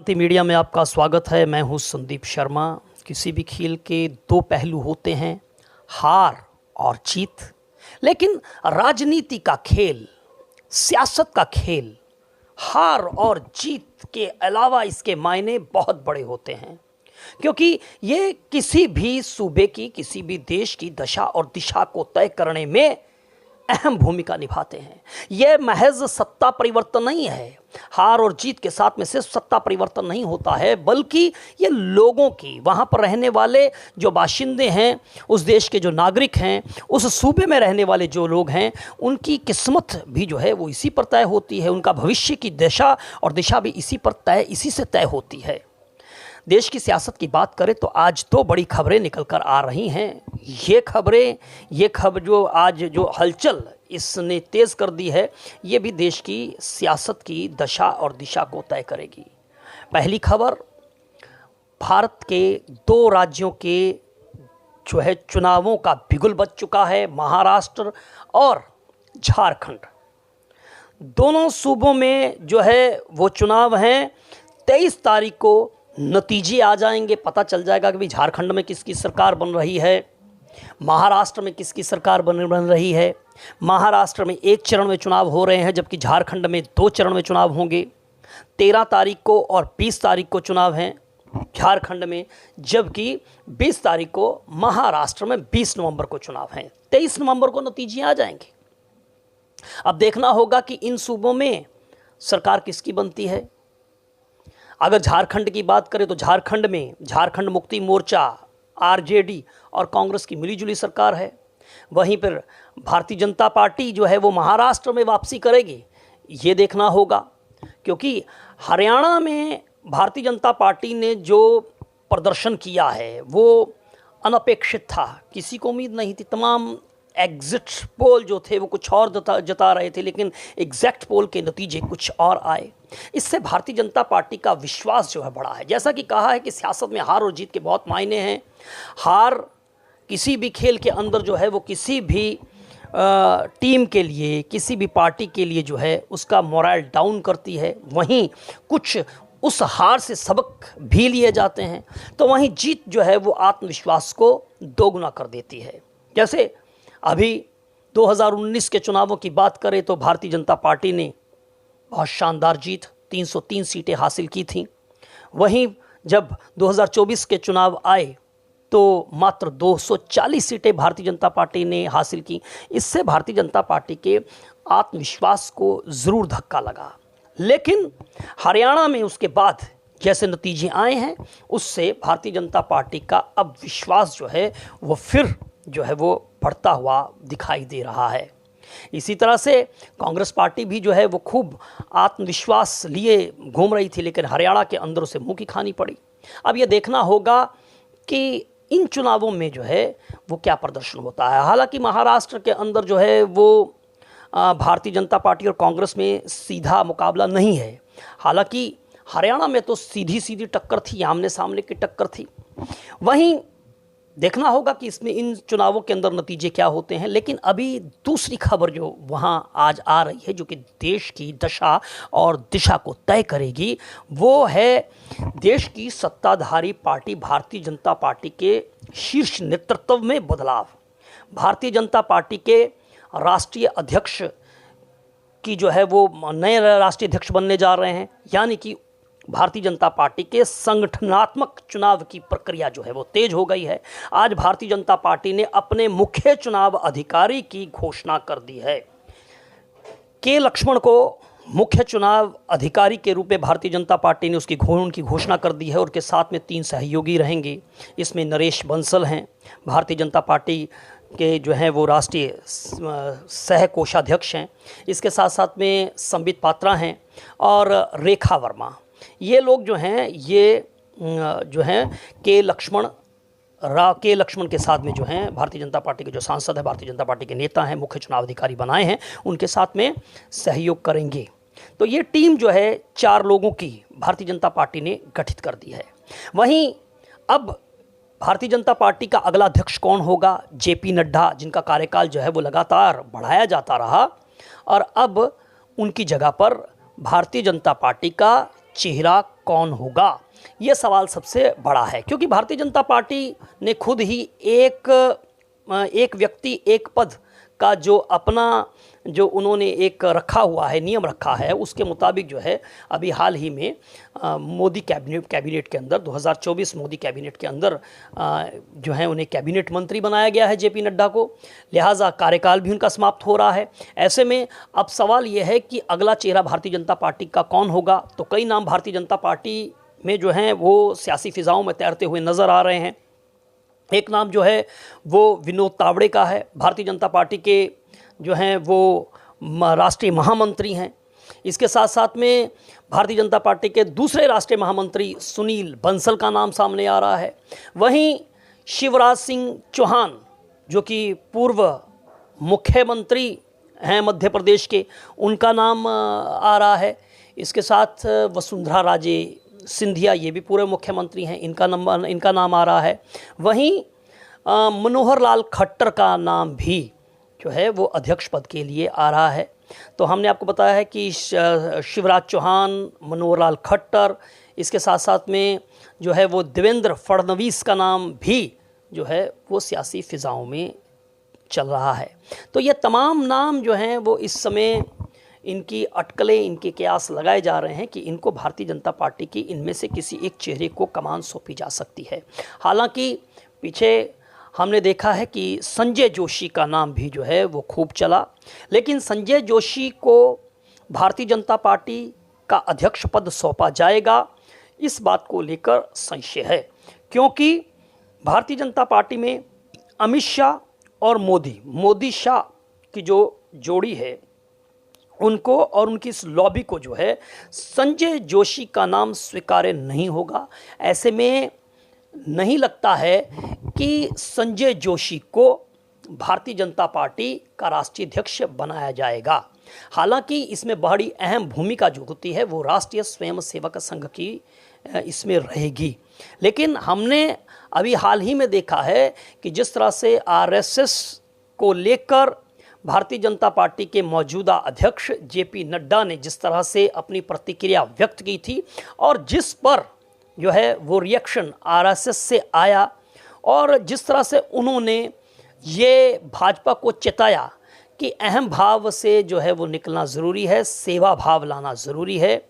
क्रांति मीडिया में आपका स्वागत है। मैं हूं संदीप शर्मा। किसी भी खेल के दो पहलू होते हैं, हार और जीत। लेकिन राजनीति का खेल, सियासत का खेल, हार और जीत के अलावा इसके मायने बहुत बड़े होते हैं, क्योंकि ये किसी भी सूबे की, किसी भी देश की दशा और दिशा को तय करने में अहम भूमिका निभाते हैं। यह महज सत्ता परिवर्तन नहीं है। हार और जीत के साथ में सिर्फ सत्ता परिवर्तन नहीं होता है, बल्कि ये लोगों की, वहाँ पर रहने वाले जो बाशिंदे हैं, उस देश के जो नागरिक हैं, उस सूबे में रहने वाले जो लोग हैं, उनकी किस्मत भी जो है वो इसी पर तय होती है। उनका भविष्य की दशा और दिशा भी इसी से तय होती है। देश की सियासत की बात करें तो आज दो बड़ी खबरें निकल कर आ रही हैं। ये खबर जो आज जो हलचल इसने तेज़ कर दी है, ये भी देश की सियासत की दशा और दिशा को तय करेगी। पहली खबर, भारत के दो राज्यों के जो है चुनावों का बिगुल बज चुका है, महाराष्ट्र और झारखंड। दोनों सूबों में जो है वो चुनाव हैं। 23 तारीख को नतीजे आ जाएंगे, पता चल जाएगा कि भाई झारखंड में किसकी सरकार बन रही है, महाराष्ट्र में किसकी सरकार बन रही है। महाराष्ट्र में एक चरण में चुनाव हो रहे हैं, जबकि झारखंड में 2 चरण में चुनाव होंगे। 13 तारीख को और 20 तारीख को चुनाव हैं झारखंड में, जबकि 20 तारीख को महाराष्ट्र में 20 नवंबर को चुनाव हैं। 23 नवंबर को नतीजे आ जाएंगे। अब देखना होगा कि इन सूबों में सरकार किसकी बनती है। अगर झारखंड की बात करें तो झारखंड में झारखंड मुक्ति मोर्चा, आरजेडी और कांग्रेस की मिलीजुली सरकार है। वहीं पर भारतीय जनता पार्टी जो है वो महाराष्ट्र में वापसी करेगी, ये देखना होगा, क्योंकि हरियाणा में भारतीय जनता पार्टी ने जो प्रदर्शन किया है वो अनपेक्षित था। किसी को उम्मीद नहीं थी। तमाम एग्जिट पोल जो थे वो कुछ और जता रहे थे, लेकिन एग्जैक्ट पोल के नतीजे कुछ और आए। इससे भारतीय जनता पार्टी का विश्वास जो है बढ़ा है। जैसा कि कहा है कि सियासत में हार और जीत के बहुत मायने हैं। हार किसी भी खेल के अंदर जो है वो किसी भी टीम के लिए, किसी भी पार्टी के लिए जो है उसका मोरल डाउन करती है। वहीं कुछ उस हार से सबक भी लिए जाते हैं, तो वहीं जीत जो है वो आत्मविश्वास को दोगुना कर देती है। जैसे अभी 2019 के चुनावों की बात करें तो भारतीय जनता पार्टी ने बहुत शानदार जीत 303 सीटें हासिल की थीं। वहीं जब 2024 के चुनाव आए तो मात्र 240 सीटें भारतीय जनता पार्टी ने हासिल की। इससे भारतीय जनता पार्टी के आत्मविश्वास को ज़रूर धक्का लगा। लेकिन हरियाणा में उसके बाद जैसे नतीजे आए हैं, उससे भारतीय जनता पार्टी का अब विश्वास जो है वो फिर जो है वो बढ़ता हुआ दिखाई दे रहा है। इसी तरह से कांग्रेस पार्टी भी जो है वो खूब आत्मविश्वास लिए घूम रही थी, लेकिन हरियाणा के अंदर उसे मुंह की खानी पड़ी। अब ये देखना होगा कि इन चुनावों में जो है वो क्या प्रदर्शन होता है। हालांकि महाराष्ट्र के अंदर जो है वो भारतीय जनता पार्टी और कांग्रेस में सीधा मुकाबला नहीं है। हालांकि हरियाणा में तो सीधी टक्कर थी, आमने सामने की टक्कर थी। वहीं देखना होगा कि इसमें इन चुनावों के अंदर नतीजे क्या होते हैं। लेकिन अभी दूसरी खबर जो वहाँ आज आ रही है, जो कि देश की दशा और दिशा को तय करेगी, वो है देश की सत्ताधारी पार्टी भारतीय जनता पार्टी के शीर्ष नेतृत्व में बदलाव। भारतीय जनता पार्टी के राष्ट्रीय अध्यक्ष की जो है वो नए राष्ट्रीय अध्यक्ष बनने जा रहे हैं, यानी कि भारतीय जनता पार्टी के संगठनात्मक चुनाव की प्रक्रिया जो है वो तेज हो गई है। आज भारतीय जनता पार्टी ने अपने मुख्य चुनाव अधिकारी की घोषणा कर दी है। के लक्ष्मण को मुख्य चुनाव अधिकारी के रूप में भारतीय जनता पार्टी ने उनकी घोषणा कर दी है, और के साथ में 3 सहयोगी रहेंगे। इसमें नरेश बंसल हैं, भारतीय जनता पार्टी के जो हैं वो राष्ट्रीय सह कोषाध्यक्ष हैं। इसके साथ साथ में संबित पात्रा हैं और रेखा वर्मा। ये लोग जो हैं ये जो हैं के लक्ष्मण के साथ में जो हैं भारतीय जनता पार्टी के जो सांसद हैं, भारतीय जनता पार्टी के नेता हैं, मुख्य चुनाव अधिकारी बनाए हैं, उनके साथ में सहयोग करेंगे। तो ये टीम जो है 4 लोगों की भारतीय जनता पार्टी ने गठित कर दी है। वहीं अब भारतीय जनता पार्टी का अगला अध्यक्ष कौन होगा? जेपी नड्डा, जिनका कार्यकाल जो है वो लगातार बढ़ाया जाता रहा, और अब उनकी जगह पर भारतीय जनता पार्टी का चेहरा कौन होगा, ये सवाल सबसे बड़ा है। क्योंकि भारतीय जनता पार्टी ने खुद ही एक व्यक्ति एक पद का जो अपना जो उन्होंने एक रखा हुआ है, नियम रखा है, उसके मुताबिक जो है अभी हाल ही में मोदी कैबिनेट के अंदर 2024 मोदी कैबिनेट के अंदर जो है उन्हें कैबिनेट मंत्री बनाया गया है जेपी नड्डा को। लिहाजा कार्यकाल भी उनका समाप्त हो रहा है। ऐसे में अब सवाल यह है कि अगला चेहरा भारतीय जनता पार्टी का कौन होगा। तो कई नाम भारतीय जनता पार्टी में जो हैं वो सियासी फिजाओं में तैरते हुए नज़र आ रहे हैं। एक नाम जो है वो विनोद तावड़े का है, भारतीय जनता पार्टी के जो हैं वो राष्ट्रीय महामंत्री हैं। इसके साथ साथ में भारतीय जनता पार्टी के दूसरे राष्ट्रीय महामंत्री सुनील बंसल का नाम सामने आ रहा है। वहीं शिवराज सिंह चौहान जो कि पूर्व मुख्यमंत्री हैं मध्य प्रदेश के, उनका नाम आ रहा है। इसके साथ वसुंधरा राजे सिंधिया, ये भी पूर्व मुख्यमंत्री हैं, इनका नाम आ रहा है। वहीं मनोहर लाल खट्टर का नाम भी जो है वो अध्यक्ष पद के लिए आ रहा है। तो हमने आपको बताया है कि शिवराज चौहान, मनोहर लाल खट्टर, इसके साथ साथ में जो है वो देवेंद्र फडणवीस का नाम भी जो है वो सियासी फिजाओं में चल रहा है। तो ये तमाम नाम जो हैं वो इस समय इनकी अटकलें, इनके कयास लगाए जा रहे हैं कि इनको भारतीय जनता पार्टी की इनमें से किसी एक चेहरे को कमान सौंपी जा सकती है। हालांकि पीछे हमने देखा है कि संजय जोशी का नाम भी जो है वो खूब चला, लेकिन संजय जोशी को भारतीय जनता पार्टी का अध्यक्ष पद सौंपा जाएगा, इस बात को लेकर संशय है। क्योंकि भारतीय जनता पार्टी में अमित शाह और मोदी शाह की जो जोड़ी है, उनको और उनकी इस लॉबी को जो है संजय जोशी का नाम स्वीकार्य नहीं होगा। ऐसे में नहीं लगता है कि संजय जोशी को भारतीय जनता पार्टी का राष्ट्रीय अध्यक्ष बनाया जाएगा। हालांकि इसमें बड़ी अहम भूमिका जो होती है वो राष्ट्रीय स्वयंसेवक संघ की इसमें रहेगी। लेकिन हमने अभी हाल ही में देखा है कि जिस तरह से आरएसएस को लेकर भारतीय जनता पार्टी के मौजूदा अध्यक्ष जेपी नड्डा ने जिस तरह से अपनी प्रतिक्रिया व्यक्त की थी और जिस पर जो है वो रिएक्शन आरएसएस से आया और जिस तरह से उन्होंने ये भाजपा को चेताया कि अहम भाव से जो है वो निकलना ज़रूरी है, सेवा भाव लाना ज़रूरी है,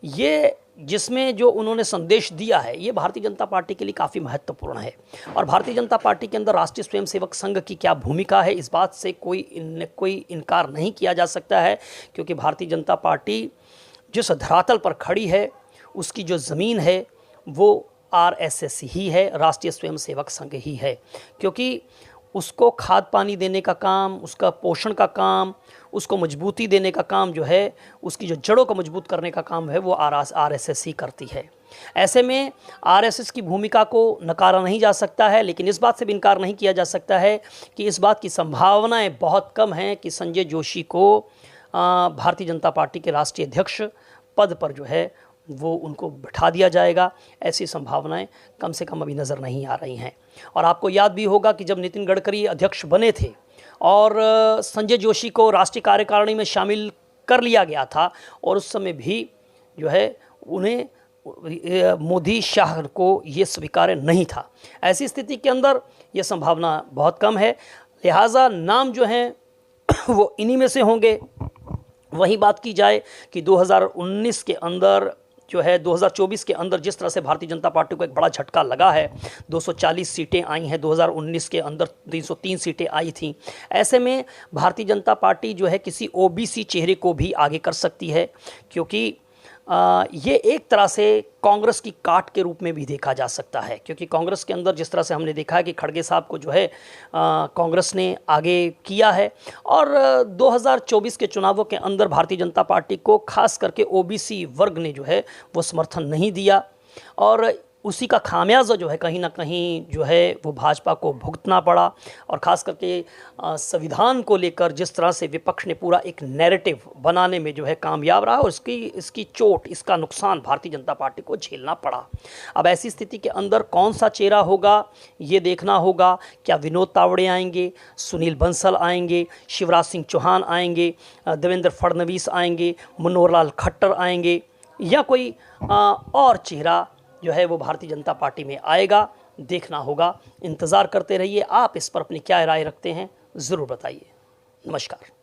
ये जिसमें जो उन्होंने संदेश दिया है ये भारतीय जनता पार्टी के लिए काफ़ी महत्वपूर्ण है। और भारतीय जनता पार्टी के अंदर राष्ट्रीय स्वयंसेवक संघ की क्या भूमिका है, इस बात से कोई इनकार नहीं किया जा सकता है। क्योंकि भारतीय जनता पार्टी जिस धरातल पर खड़ी है उसकी जो ज़मीन है वो आरएसएस ही है, राष्ट्रीय स्वयंसेवक संघ ही है। क्योंकि उसको खाद पानी देने का काम, उसका पोषण का काम, उसको मजबूती देने का काम जो है, उसकी जो जड़ों को मजबूत करने का काम है वो आरएसएस ही करती है। ऐसे में आरएसएस की भूमिका को नकारा नहीं जा सकता है। लेकिन इस बात से भी इनकार नहीं किया जा सकता है कि इस बात की संभावनाएं बहुत कम हैं कि संजय जोशी को भारतीय जनता पार्टी के राष्ट्रीय अध्यक्ष पद पर जो है वो उनको बिठा दिया जाएगा। ऐसी संभावनाएं कम से कम अभी नज़र नहीं आ रही हैं। और आपको याद भी होगा कि जब नितिन गडकरी अध्यक्ष बने थे और संजय जोशी को राष्ट्रीय कार्यकारिणी में शामिल कर लिया गया था और उस समय भी जो है उन्हें मोदी शाह को ये स्वीकार्य नहीं था। ऐसी स्थिति के अंदर ये संभावना बहुत कम है। लिहाजा नाम जो हैं वो इन्हीं में से होंगे। वही बात की जाए कि 2019 के अंदर जो है 2024 के अंदर जिस तरह से भारतीय जनता पार्टी को एक बड़ा झटका लगा है, 240 सीटें आई हैं, 2019 के अंदर 303 सीटें आई थीं। ऐसे में भारतीय जनता पार्टी जो है किसी ओबीसी चेहरे को भी आगे कर सकती है। क्योंकि ये एक तरह से कांग्रेस की काट के रूप में भी देखा जा सकता है। क्योंकि कांग्रेस के अंदर जिस तरह से हमने देखा है कि खड़गे साहब को जो है कांग्रेस ने आगे किया है और 2024 के चुनावों के अंदर भारतीय जनता पार्टी को खास करके ओबीसी वर्ग ने जो है वो समर्थन नहीं दिया और उसी का खामियाजा जो है कहीं ना कहीं जो है वो भाजपा को भुगतना पड़ा। और ख़ास करके संविधान को लेकर जिस तरह से विपक्ष ने पूरा एक नैरेटिव बनाने में जो है कामयाब रहा और इसकी चोट, इसका नुकसान भारतीय जनता पार्टी को झेलना पड़ा। अब ऐसी स्थिति के अंदर कौन सा चेहरा होगा ये देखना होगा। क्या विनोद तावड़े आएंगे, सुनील बंसल आएंगे, शिवराज सिंह चौहान आएंगे, देवेंद्र फडणवीस आएंगे, मनोहर लाल खट्टर आएंगे, या कोई और चेहरा जो है वो भारतीय जनता पार्टी में आएगा, देखना होगा। इंतज़ार करते रहिए। आप इस पर अपनी क्या राय रखते हैं ज़रूर बताइए। नमस्कार।